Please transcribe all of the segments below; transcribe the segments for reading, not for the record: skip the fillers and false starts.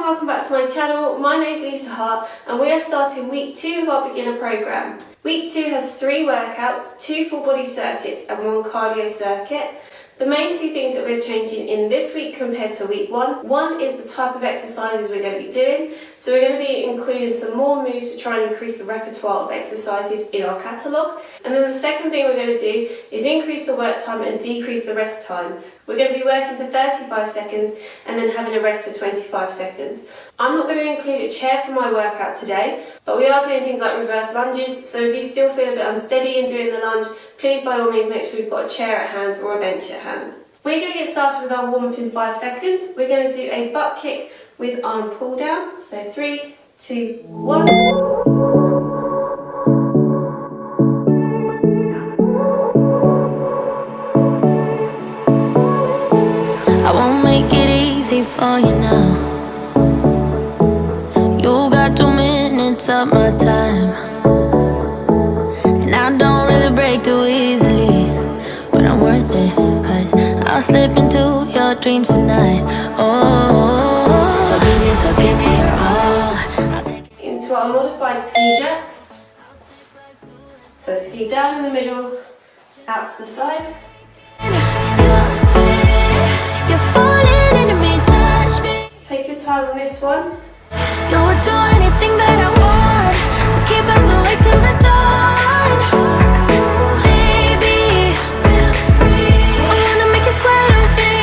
welcome back to my channel. My name is Lisa Hart and we are starting week 2 of our beginner program. Week 2 has 3 workouts, 2 full body circuits and 1 cardio circuit. The main 2 things that we're changing in this week compared to week 1 is the type of exercises we're going to be doing. So we're going to be including some more moves to try and increase the repertoire of exercises in our catalogue. And then the second thing we're going to do is increase the work time and decrease the rest time. We're going to be working for 35 seconds and then having a rest for 25 seconds. I'm not going to include a chair for my workout today, but we are doing things like reverse lunges, so if you still feel a bit unsteady in doing the lunge, please by all means make sure you've got a chair at hand or a bench at hand. We're going to get started with our warm-up in 5 seconds. We're going to do a butt kick with arm pull down. So 3, 2, 1. I won't make it easy for you now. You got 2 minutes of my time, and I don't really break too easily, but I'm worth it, cause I'll slip into your dreams tonight. Oh, so give me your all. I'll take it. Into our modified ski jacks. So ski down in the middle, out to the side. You're falling into me, touch me. Take your time on this one. You would do anything that I want, so keep us awake till the dawn. Baby, feel free. I wanna make you sweat on me.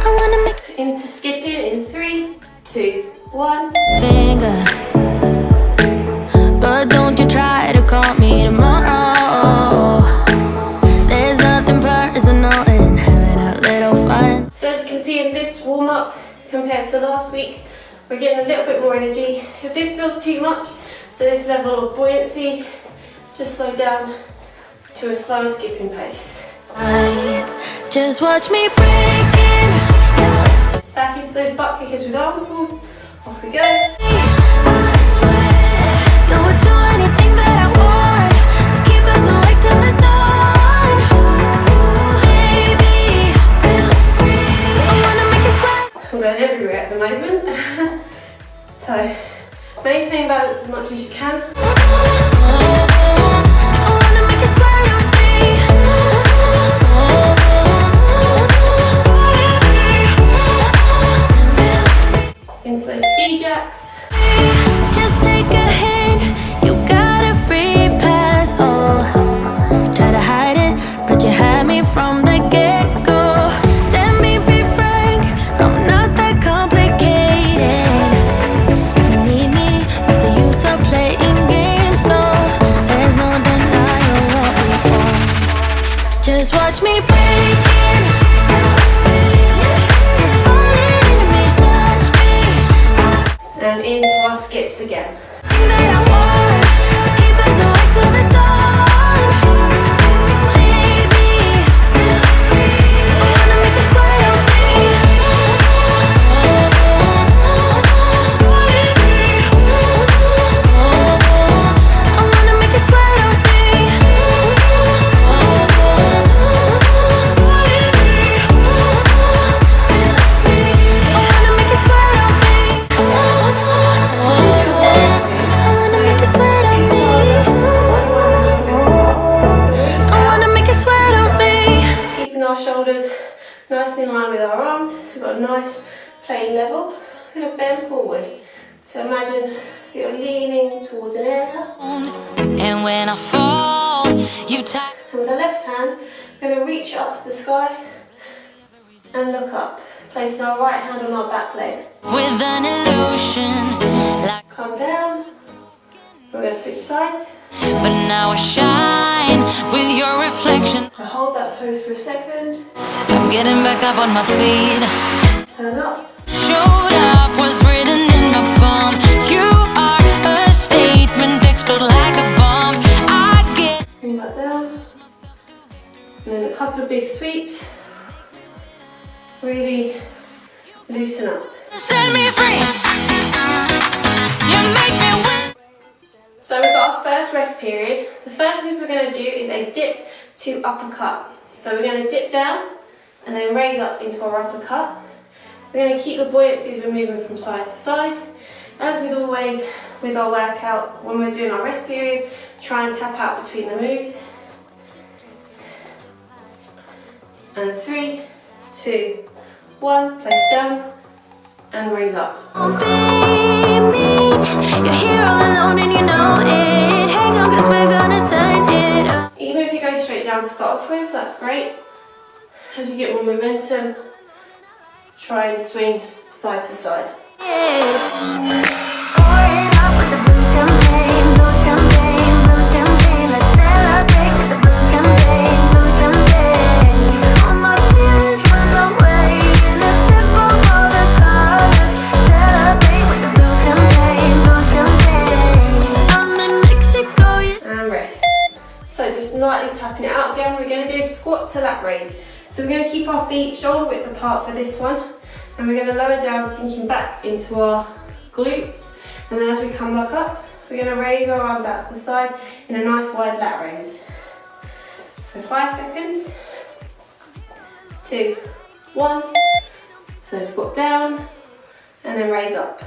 I wanna make Into skipping in 3, 2, 1. finger. But don't you try to call me tomorrow. There's nothing personal in having a little fun. So as you can see in this warm-up compared to last week, we're getting a little bit more energy. If this feels too much to this level of buoyancy, just slow down to a slower skipping pace. Just watch me breaking. Back into those butt kickers with arm pulls. Off we go. I swear you would do anything that I want, so keep us awake till the dawn. Baby, feel free. I wanna make you sweat. I'm going everywhere at the moment. So maintain balance as much as you can. I wanna make you sweat on me. Into those ski jacks. Just take a hint, you got a free pass. Oh, try to hide it, but you had me from the get-go. Let me be frank, I'm not that complicated. If you need me, what's the use of playing games? No, there's no denying what we want. Just watch me breaking. You're falling into me, touch me. And into our skips again. That I want, so keep us awake till the dawn. Baby, feel free. I wanna make you sweat on me. I wanna make you sweat on me. Feel free. I wanna make you sweat on me. I wanna make you sweat on me. I wanna make you sweat on me. Keeping our shoulders nice and in line with our arms, so we've got a nice plain level. We're going to bend forward. So imagine you're leaning towards an area. And when I fall, you tie. And with the left hand, we're going to reach up to the sky and look up, placing our right hand on our back leg. With an illusion, like. Calm down. We're going to switch sides. But now I shine with your reflection. So hold that pose for a second. I'm getting back up on my feet. Turn up. Showed up was written in my palm. You are a statement, explode like a bomb. I get. Bring that down. And then a couple of big sweeps. Really loosen up. Set me free. You make me win. So we've got our first rest period. The first move we're going to do is a dip to uppercut. So we're going to dip down and then raise up into our uppercut. We're going to keep the buoyancy as we're moving from side to side. As with always, with our workout, when we're doing our rest period, try and tap out between the moves. And 3, 2, 1, place down and raise up. Don't be mean. You're here all alone and you know it. Hang on, 'cause we're gonna turn it up. Even if you go straight down to start off with, that's great. As you get more momentum, try and swing side to side. Pouring up with the blue champagne, blue champagne, blue champagne. Let's celebrate with the blue champagne, blue champagne. All my feelings run away in a sip of all the colors. Celebrate with the blue champagne, blue champagne. I'm in Mexico, And rest. So just lightly tapping it out again. We're going to do a squat to lat raise. So we're going to keep our feet shoulder width apart for this one. And we're going to lower down, sinking back into our glutes. And then as we come back up, we're going to raise our arms out to the side in a nice wide lat raise. So 5 seconds. 2, 1. So squat down and then raise up.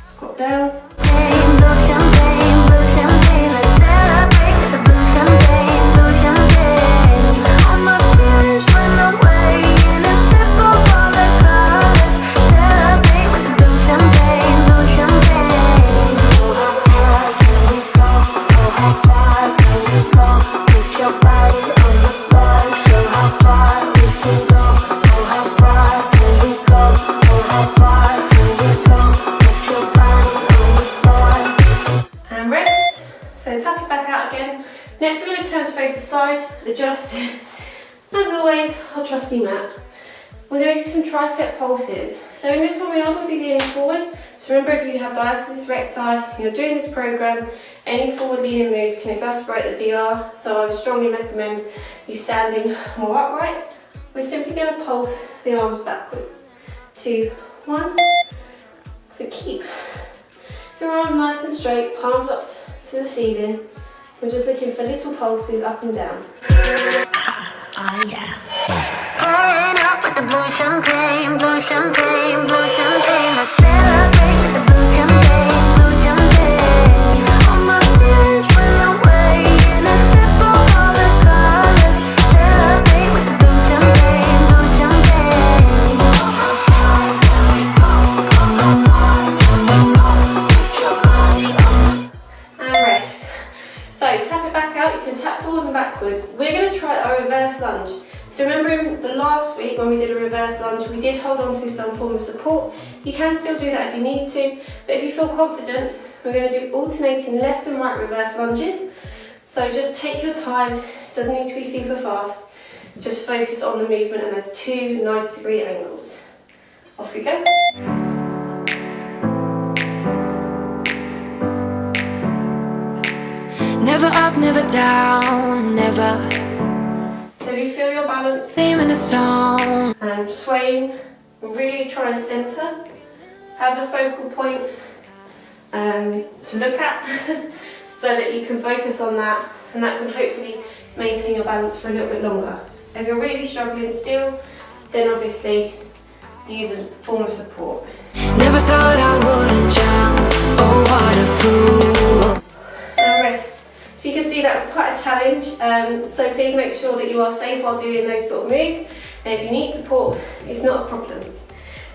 Squat down. blue champagne, blue champagne. Let's celebrate with the blue champagne, blue champagne. All my feelings run away in a sip of all the colors. Celebrate with the blue champagne, blue champagne. Oh, how far can we go? Oh, how far can we go? Put your body on the floor, show how far we can go. Oh, how far can we go? Oh, how far can we go? Put your body on the floor. And rest. So tap it back out again. Next we're going to turn to face the side, adjust. As always, our trusty mat. We're going to do some tricep pulses. So in this one we are going to be leaning forward. So remember, if you have diastasis recti and you're doing this program, any forward leaning moves can exacerbate the DR. So I would strongly recommend you standing more upright. We're simply going to pulse the arms backwards. 2, 1. So keep your arms nice and straight, palms up to the ceiling. We're just looking for little pulses up and down. Oh yeah. Pouring up with the blue champagne, blue champagne, blue champagne. Let's celebrate with the blue champagne, blue champagne. All my feelings run away in a sip of all the colors. Celebrate with the blue champagne, blue champagne. How far can we go? How far can we go? Put your body on. And rest. So tap it back out, you can tap forwards and backwards. We're going to try a reverse lunge. So remember in the last week when we did a reverse lunge, we did hold on to some form of support. You can still do that if you need to, but if you feel confident, we're going to do alternating left and right reverse lunges. So just take your time, it doesn't need to be super fast. Just focus on the movement and there's 2 90-degree angles. Off we go. Never up, never down, never. So you feel your balance Same in a song. and swaying, really try and centre. Have a focal point to look at so that you can focus on that, and that can hopefully maintain your balance for a little bit longer. If you're really struggling still, then obviously use a form of support. Never thought I wouldn't jump. Oh, what a fool. And rest. So you can see that was quite a challenge, so please make sure that you are safe while doing those sort of moves, and if you need support, it's not a problem.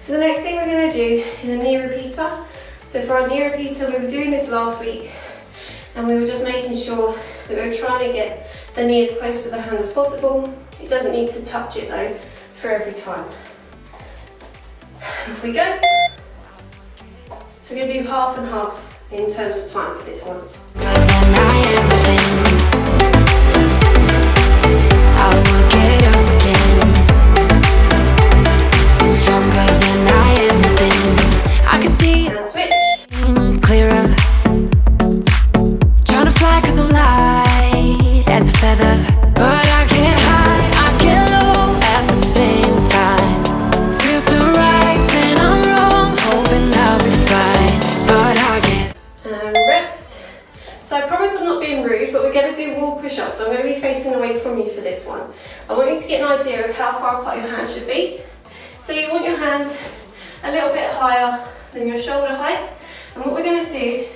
So the next thing we're going to do is a knee repeater. So for our knee repeater, we were doing this last week, and we were just making sure that we were trying to get the knee as close to the hand as possible. It doesn't need to touch it though for every time. Off we go. So we're going to do half and half in terms of time for this one. Than I ever been. I'll work it up again. Stronger than I ever been. I can see And switch. clearer. Trying to fly 'cause I'm light as a feather, but I get high, I get low at the same time. Feels so right, then I'm wrong. Hoping I'll be fine, but I get. And rest. So I promise I'm not being rude, but we're going to do wall push-ups, so I'm going to be facing away from you for this one. I want you to get an idea of how far apart your hands should be. So you want your hands a little bit higher than your shoulder height. And what we're going to do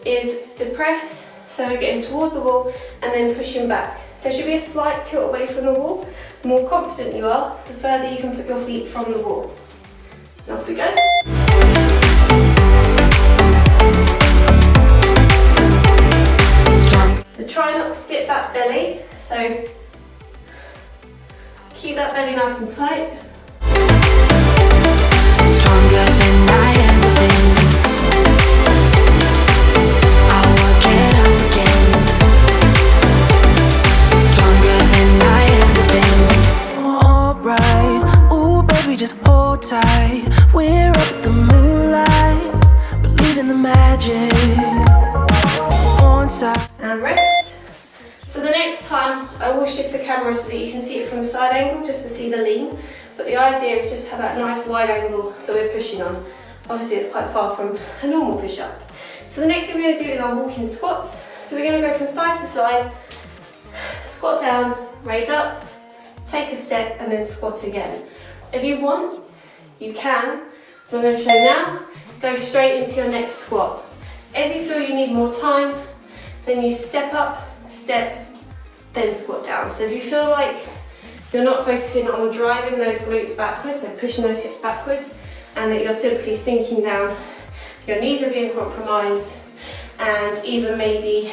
is depress, so we're getting towards the wall and then pushing back. There should be a slight tilt away from the wall. The more confident you are, the further you can put your feet from the wall. And off we go. So try not to dip that belly, so keep that belly nice and tight. Stronger than I ever been. I'll work it up again. Stronger than I ever been. Alright, ooh baby, just hold tight. We're up the moonlight, believe in the magic. On side. And rest. So the next time I will shift the camera so that you can see it from a side angle, just to see the lean. But the idea is just to have that nice wide angle that we're pushing on. Obviously it's quite far from a normal push-up. So the next thing we're going to do is our walking squats. So we're going to go from side to side, squat down, raise up, take a step and then squat again. If you want, you can, so I'm going to show now, go straight into your next squat. If you feel you need more time, then you step up, step, then squat down. So if you feel like you're not focusing on driving those glutes backwards, so pushing those hips backwards, and that you're simply sinking down, your knees are being compromised, and even maybe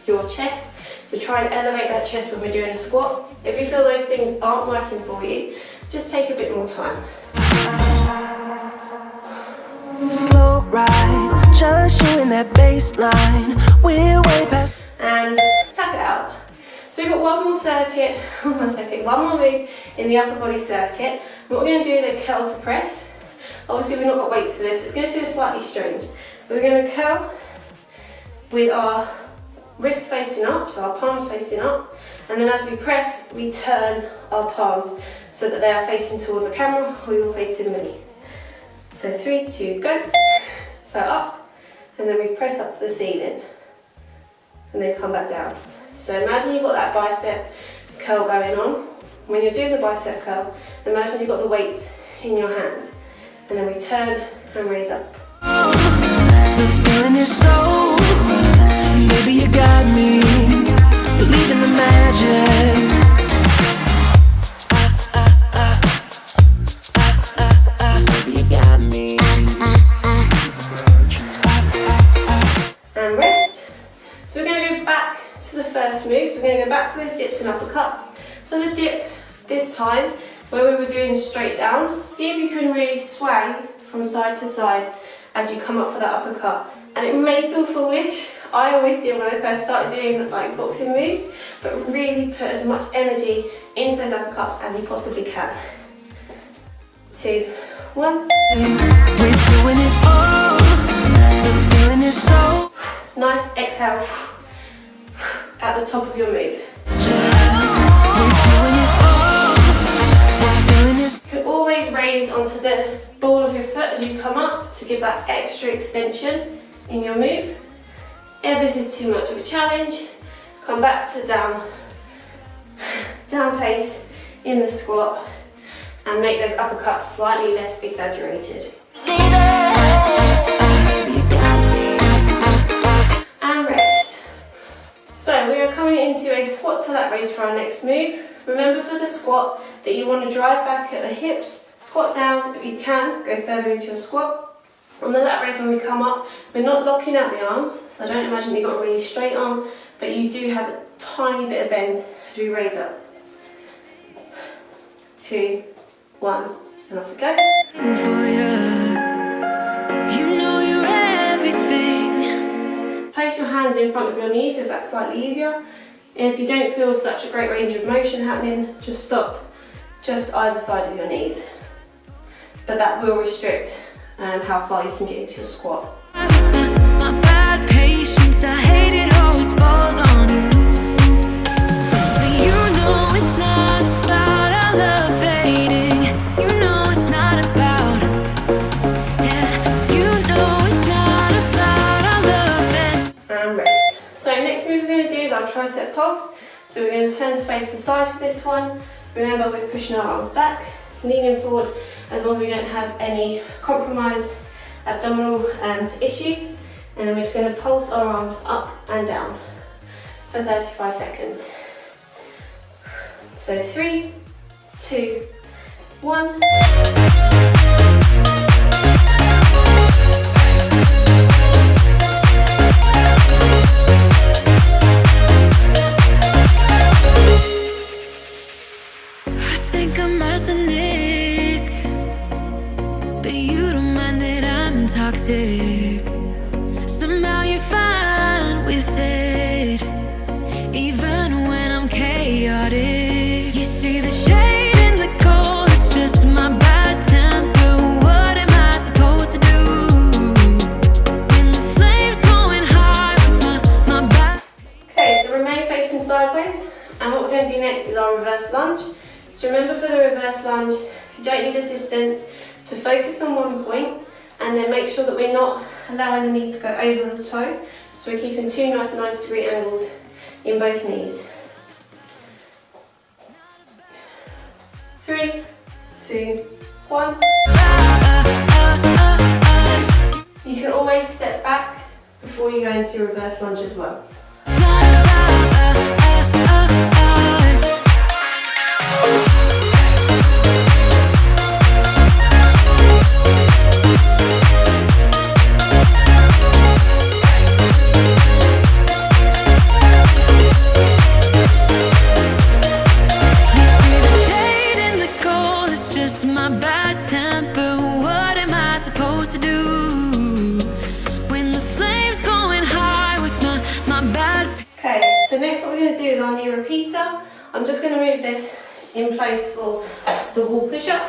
your chest, so try and elevate that chest when we're doing a squat. If you feel those things aren't working for you, just take a bit more time. Slow ride, just you in that baseline. We're way past. And tap it out. So we've got one more circuit, one more move in the upper body circuit. What we're going to do is a curl to press. Obviously we've not got weights for this, it's going to feel slightly strange. We're going to curl with our wrists facing up, so our palms facing up, and then as we press, we turn our palms so that they are facing towards the camera, or you're facing me. So 3, 2, go. So up, and then we press up to the ceiling, and then come back down. So imagine you've got that bicep curl going on. When you're doing the bicep curl, imagine you've got the weights in your hands, and then we turn and raise up. The feeling is so, maybe you got me, believe in the magic. Maybe you got me. And rest. So we're going to go back to the first move, so we're going to go back to those dips and uppercuts. For the dip this time, where we were doing straight down, see if you can really sway from side to side as you come up for that uppercut. And it may feel foolish, I always did when I first started doing like boxing moves, but really put as much energy into those uppercuts as you possibly can. 2, 1. We're doing it all, the feeling is so. Nice exhale at the top of your move. You can always raise onto the ball of your foot as you come up to give that extra extension in your move. If this is too much of a challenge, come back to down pace in the squat and make those uppercuts slightly less exaggerated. And rest. So we are coming into a squat to lat raise for our next move. Remember for the squat that you want to drive back at the hips, squat down, if you can, go further into your squat. On the lat raise when we come up, we're not locking out the arms, so don't imagine you've got a really straight arm, but you do have a tiny bit of bend as we raise up. 2, 1, and off we go. Place your hands in front of your knees if that's slightly easier. And if you don't feel such a great range of motion happening, just stop just either side of your knees. But that will restrict how far you can get into your squat. My bad patience, I hate it always falls on you. But you know it's not about our love fading. You know it's not about, yeah. You know it's not about our love and rest. So next move we're going to do is our tricep pulse. So we're going to turn to face the side for this one. Remember we're pushing our arms back, leaning forward as long as we don't have any compromised abdominal issues. And then we're just going to pulse our arms up and down for 35 seconds. So 3, 2, 1. Toxic. Somehow you're fine with it, even when I'm chaotic. You see the shade in the cold, it's just my bad temper. What am I supposed to do when the flame's going high with my back? Okay, so remain facing sideways, and what we're going to do next is our reverse lunge. So remember, for the reverse lunge, you don't need assistance, to focus on one point. And then make sure that we're not allowing the knee to go over the toe. So we're keeping two nice 90-degree angles in both knees. 3, 2, 1. You can always step back before you go into your reverse lunge as well. So next what we're going to do is our knee repeater. I'm just going to move this in place for the wall push-up.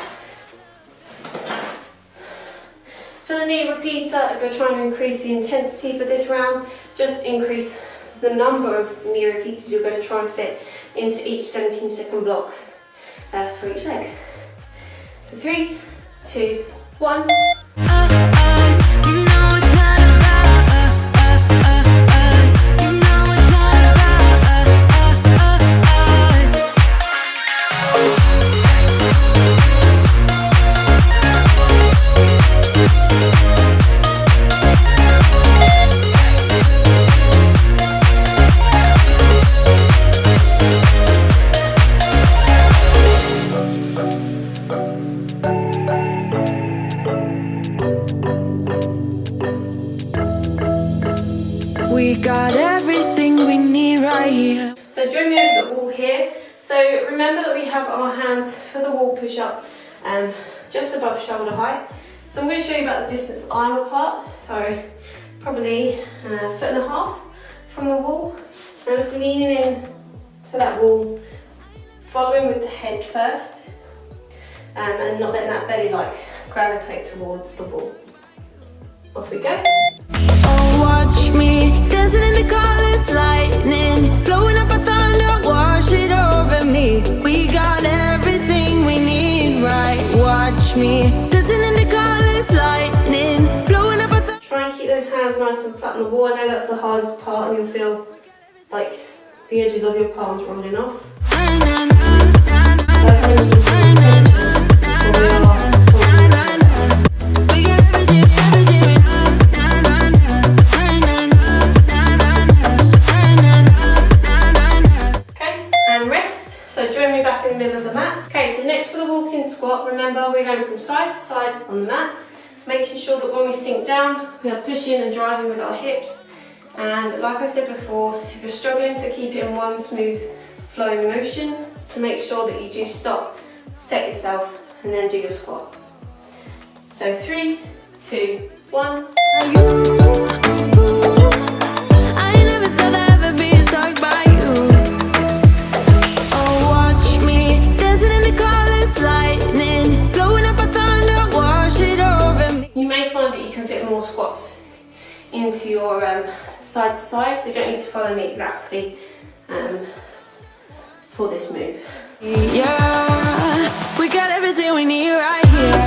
For the knee repeater, if you're trying to increase the intensity for this round, just increase the number of knee repeaters you're going to try and fit into each 17-second block for each leg. So 3, 2, 1. We got everything we need right here. So join me over the wall here. So remember that we have our hands for the wall push-up just above shoulder height. So I'm going to show you about the distance I'm apart. So probably a foot and a half from the wall. And just leaning in to that wall, following with the head first, and not letting that belly gravitate towards the wall. Off we go. Oh, watch me dancing in the colors, lightning, blowing up a thunder, wash it over me. We got everything we need, right? Watch me dancing in the colors, lightning, blowing up a thunder. Try and keep those hands nice and flat on the wall. I know that's the hardest part, and you'll feel like the edges of your palms rolling off. Remember, we're going from side to side on the mat, making sure that when we sink down, we are pushing and driving with our hips. And like I said before, if you're struggling to keep it in one smooth flowing motion, to make sure that you do stop, set yourself, and then do your squat. So 3, 2, 1. More squats into your side to side, so you don't need to follow me exactly for this move. Yeah, we got everything we need right here.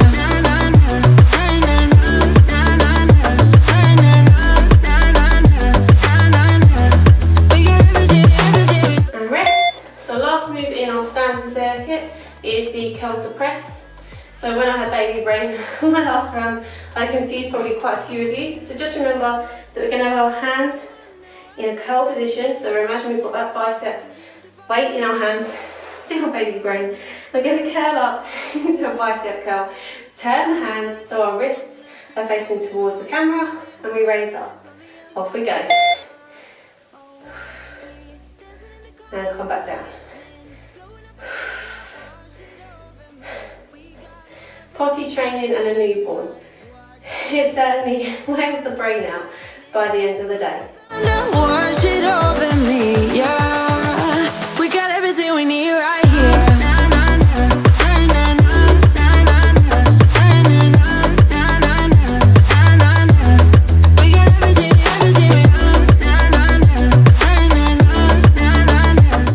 And rest. So last move in our standing circuit is the curl to press. So when I had baby brain on my last round, I confused probably quite a few of you. So just remember that we're going to have our hands in a curl position. So imagine we've got that bicep weight in our hands. Still baby brain. We're going to curl up into a bicep curl. Turn the hands so our wrists are facing towards the camera, and we raise up. Off we go. And come back down. Potty training and a newborn. It certainly wears the brain out by the end of the day. Wash it over me, yeah. We got everything we need right here.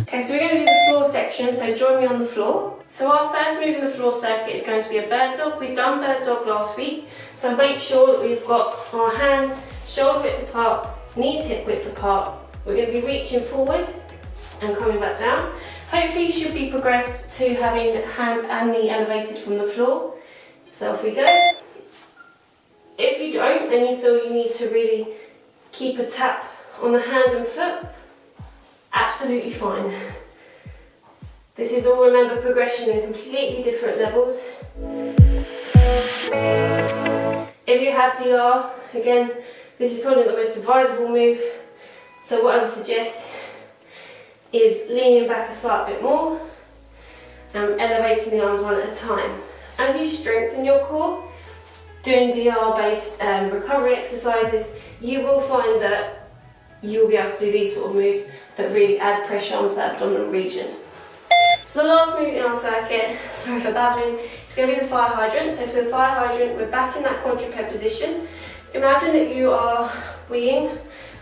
Okay, so we're going to do the floor section, so join me on the floor. So our first move in the floor circuit is going to be a bird dog. We've done bird dog last week, so make sure that we've got our hands shoulder width apart, knees hip width apart. We're going to be reaching forward and coming back down. Hopefully you should be progressed to having hands and knee elevated from the floor. So off we go. If you don't and you feel you need to really keep a tap on the hand and foot, absolutely fine. This is all, remember, progression in completely different levels. If you have DR, again, this is probably the most advisable move. So what I would suggest is leaning back a slight bit more and elevating the arms one at a time. As you strengthen your core, doing DR-based recovery exercises, you will find that you will be able to do these sort of moves that really add pressure onto the abdominal region. So the last move in our circuit, sorry for babbling, is going to be the fire hydrant. So for the fire hydrant, we're back in that quadruped position. Imagine that you are weeing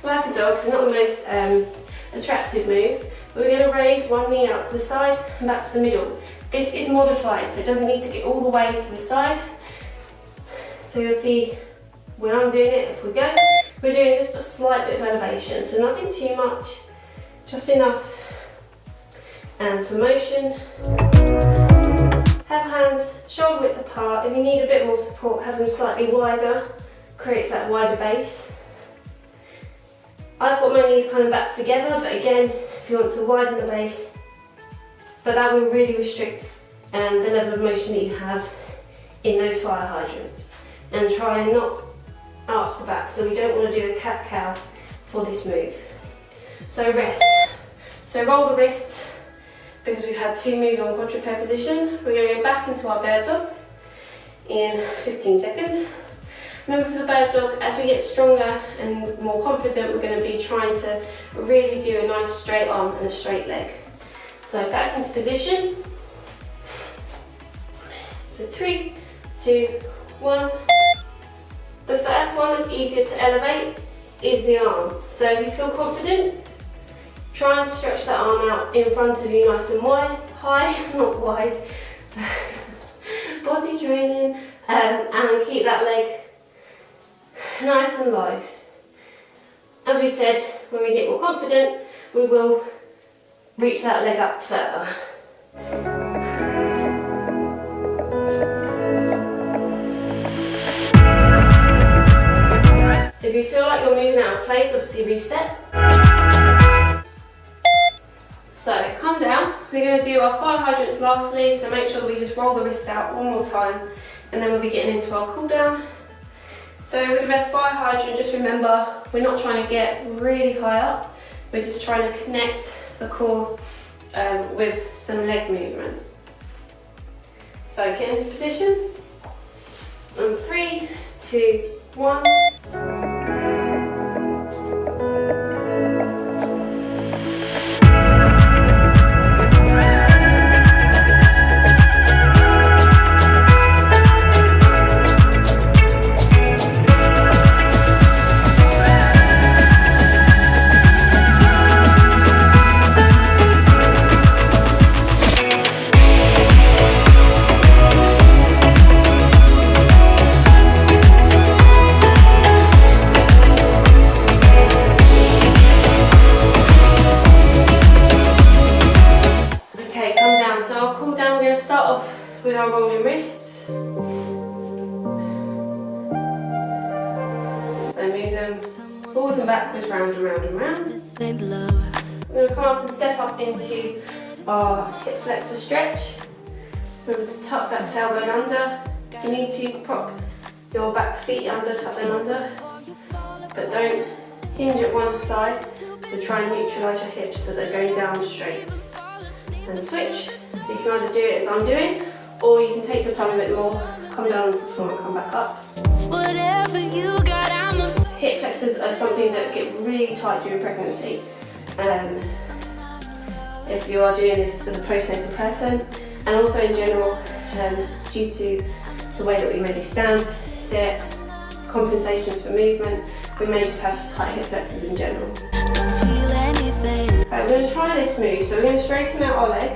like a dog, so not the most attractive move. We're going to raise one knee out to the side and back to the middle. This is modified, so it doesn't need to get all the way to the side. So you'll see when I'm doing it, if we go, we're doing just a slight bit of elevation, so nothing too much, just enough. And for motion, have hands shoulder width apart. If you need a bit more support, have them slightly wider, creates that wider base. I've got my knees coming back together, but again, if you want to widen the base, but that will really restrict the level of motion that you have in those fire hydrants. And try and not arch the back, so we don't want to do a cat-cow for this move. So rest. So roll the wrists, because we've had two moves on quadruped position. We're going to go back into our bird dogs in 15 seconds. Remember, for the bird dog, as we get stronger and more confident, we're going to be trying to really do a nice straight arm and a straight leg. So back into position. So 3, 2, 1. The first one that's easier to elevate is the arm. So if you feel confident, try and stretch that arm out in front of you nice and wide, high, not wide. Body training, and keep that leg nice and low. As we said, when we get more confident, we will reach that leg up further. If you feel like you're moving out of place, obviously reset. So come down, we're going to do our fire hydrants lastly, so make sure that we just roll the wrists out one more time, and then we'll be getting into our cool down. So with the fire hydrant, just remember, we're not trying to get really high up, we're just trying to connect the core with some leg movement. So get into position, and 3, 2, 1. With our rolling wrists. So move them forwards and backwards, round and round and round. We're going to come up and step up into our hip flexor stretch. Remember to tuck that tailbone under. You need to prop your back feet under, tuck them under, but don't hinge at one side, so try and neutralise your hips so they're going down straight. And switch, so you can either do it as I'm doing, or you can take your time a bit more, come down to the floor and come back up. Whatever you got, Hip flexors are something that get really tight during pregnancy. If you are doing this as a postnatal person, and also in general, due to the way that we maybe stand, sit, compensations for movement, we may just have tight hip flexors in general. Okay, we're going to try this move, so we're going to straighten out our leg,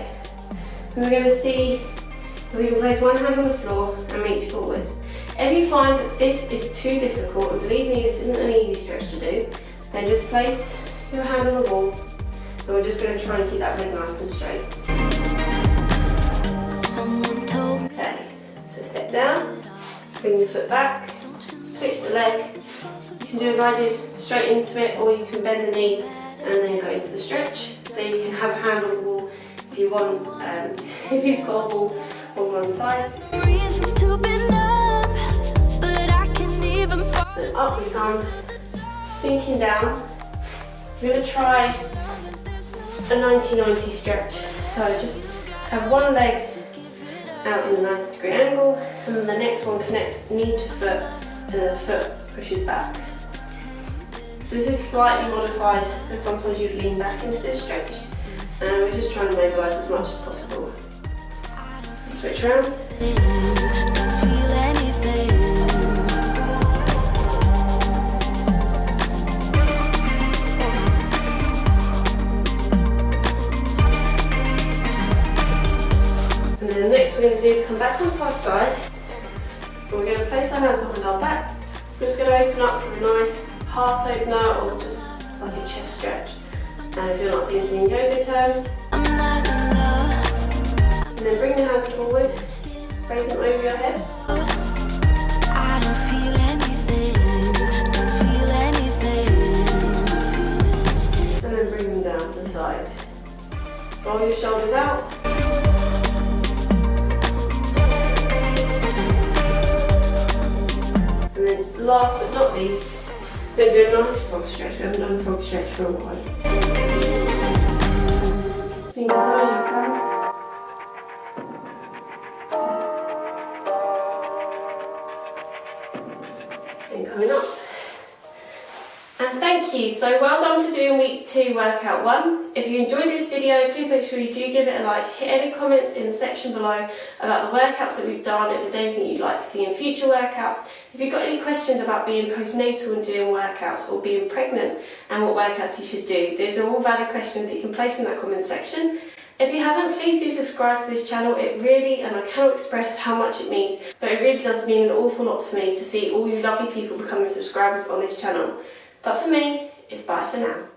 and we're going to see if we can place one hand on the floor and reach forward. If you find that this is too difficult, and believe me, this isn't an easy stretch to do, then just place your hand on the wall, and we're just going to try and keep that leg nice and straight. Okay, so step down, bring the foot back, switch the leg. You can do as I did, straight into it, or you can bend the knee and then go into the stretch. So you can have a hand on the wall if you want, if you've got a wall on one side. Then up we come, sinking down. We're going to try a 90-90 stretch. So just have one leg out in a 90-degree angle, and then the next one connects knee to foot, and the foot pushes back. So this is slightly modified, because sometimes you'd lean back into this stretch, and we're just trying to mobilise as much as possible. Switch around. And then the next we're going to do is come back onto our side, and we're going to place our hands behind our back. We're just going to open up for a nice heart opener, or just like a chest stretch. And if you're not thinking in yoga terms, and then bring the hands forward, raise them over your head. And then bring them down to the side. Roll your shoulders out. And then last but not least, we're going to do a nice frog stretch. We haven't done a frog stretch for a while. Sink as high as you can. And coming up. And thank you. So well done for doing week 2 workout 1. If you enjoyed this video, please make sure you do give it a like. Hit any comments in the section below about the workouts that we've done, if there's anything you'd like to see in future workouts. If you've got any questions about being postnatal and doing workouts, or being pregnant and what workouts you should do, these are all valid questions that you can place in that comment section. If you haven't, please do subscribe to this channel. It really, and I cannot express how much it means, but it really does mean an awful lot to me to see all you lovely people becoming subscribers on this channel. But for me, it's bye for now.